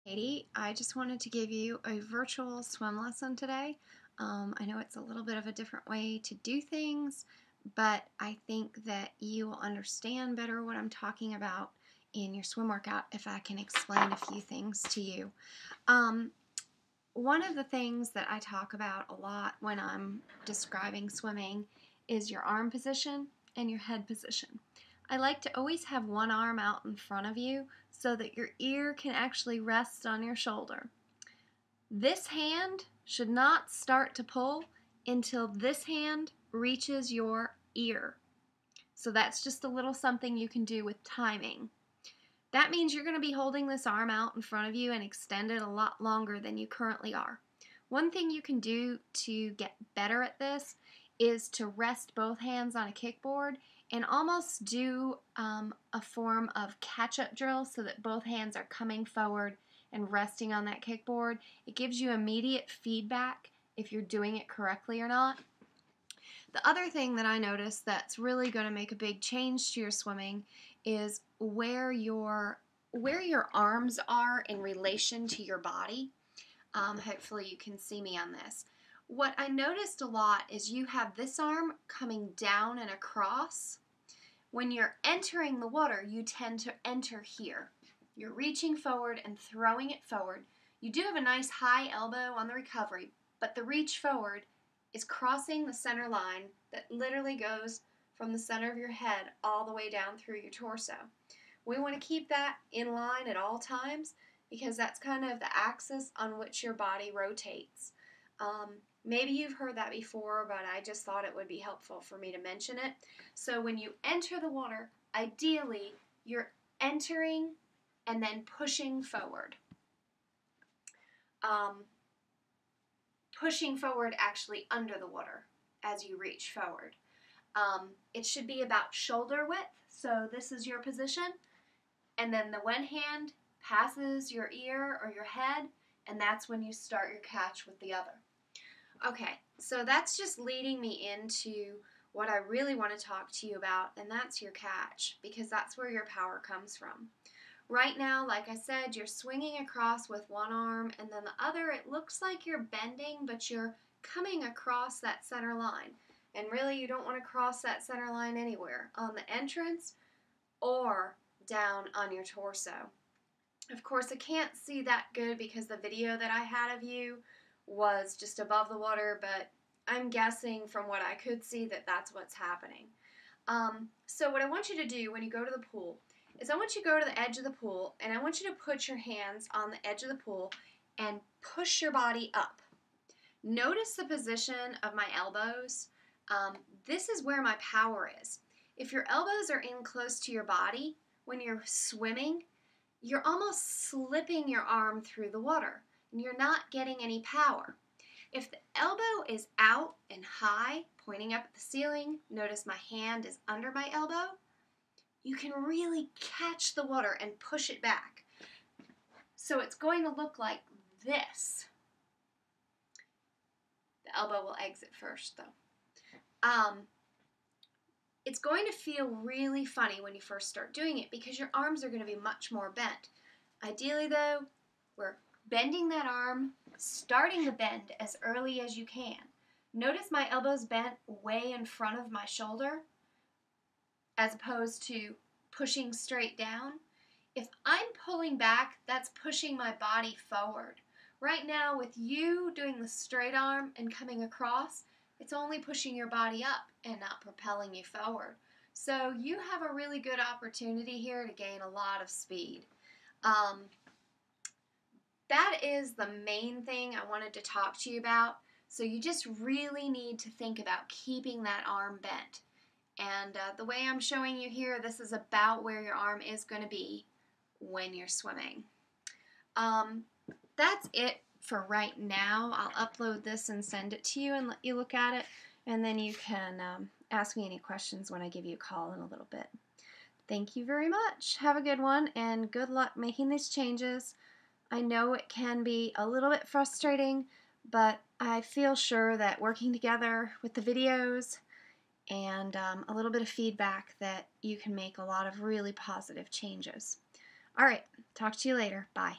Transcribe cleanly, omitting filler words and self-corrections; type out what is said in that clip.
Katie, I just wanted to give you a virtual swim lesson today. I know it's a little bit of a different way to do things, but I think that you will understand better what I'm talking about in your swim workout if I can explain a few things to you. Um, One of the things that I talk about a lot when I'm describing swimming is your arm position and your head position. I like to always have one arm out in front of you so that your ear can actually rest on your shoulder. This hand should not start to pull until this hand reaches your ear. So that's just a little something you can do with timing. That means you're going to be holding this arm out in front of you and extended a lot longer than you currently are. One thing you can do to get better at this is to rest both hands on a kickboard and almost do a form of catch-up drill so that both hands are coming forward and resting on that kickboard. It gives you immediate feedback if you're doing it correctly or not. The other thing that I noticed that's really going to make a big change to your swimming is where your arms are in relation to your body. Hopefully you can see me on this. What I noticed a lot is you have this arm coming down and across. When you're entering the water, you tend to enter here. You're reaching forward and throwing it forward. You do have a nice high elbow on the recovery, but the reach forward is crossing the center line that literally goes from the center of your head all the way down through your torso. We want to keep that in line at all times because that's kind of the axis on which your body rotates. Maybe you've heard that before, but I just thought it would be helpful for me to mention it. So when you enter the water, ideally you're entering and then pushing forward. Pushing forward actually under the water as you reach forward. It should be about shoulder width, so this is your position, and then the one hand passes your ear or your head, and that's when you start your catch with the other. Okay, so that's just leading me into what I really want to talk to you about, and that's your catch, because that's where your power comes from. Right now, like I said, you're swinging across with one arm, and then the other, it looks like you're bending, but you're coming across that center line. And really, you don't want to cross that center line anywhere, on the entrance or down on your torso. Of course, I can't see that good because the video that I had of you was just above the water, but I'm guessing from what I could see that that's what's happening. So what I want you to do when you go to the pool is I want you to go to the edge of the pool, and I want you to put your hands on the edge of the pool and push your body up. Notice the position of my elbows. This is where my power is. If your elbows are in close to your body, when you're swimming, you're almost slipping your arm through the water, and you're not getting any power. If the elbow is out and high, pointing up at the ceiling, notice my hand is under my elbow, you can really catch the water and push it back. So it's going to look like this. The elbow will exit first, though. It's going to feel really funny when you first start doing it because your arms are going to be much more bent. Ideally, though, we're bending that arm, starting the bend as early as you can. Notice my elbows bent way in front of my shoulder as opposed to pushing straight down. If I'm pulling back, that's pushing my body forward. Right now, with you doing the straight arm and coming across, it's only pushing your body up and not propelling you forward. So you have a really good opportunity here to gain a lot of speed. That is the main thing I wanted to talk to you about. So you just really need to think about keeping that arm bent. And the way I'm showing you here, this is about where your arm is going to be when you're swimming. That's it for right now. I'll upload this and send it to you and let you look at it. And then you can ask me any questions when I give you a call in a little bit. Thank you very much. Have a good one, and good luck making these changes. I know it can be a little bit frustrating, but I feel sure that working together with the videos and a little bit of feedback that you can make a lot of really positive changes. All right, talk to you later. Bye.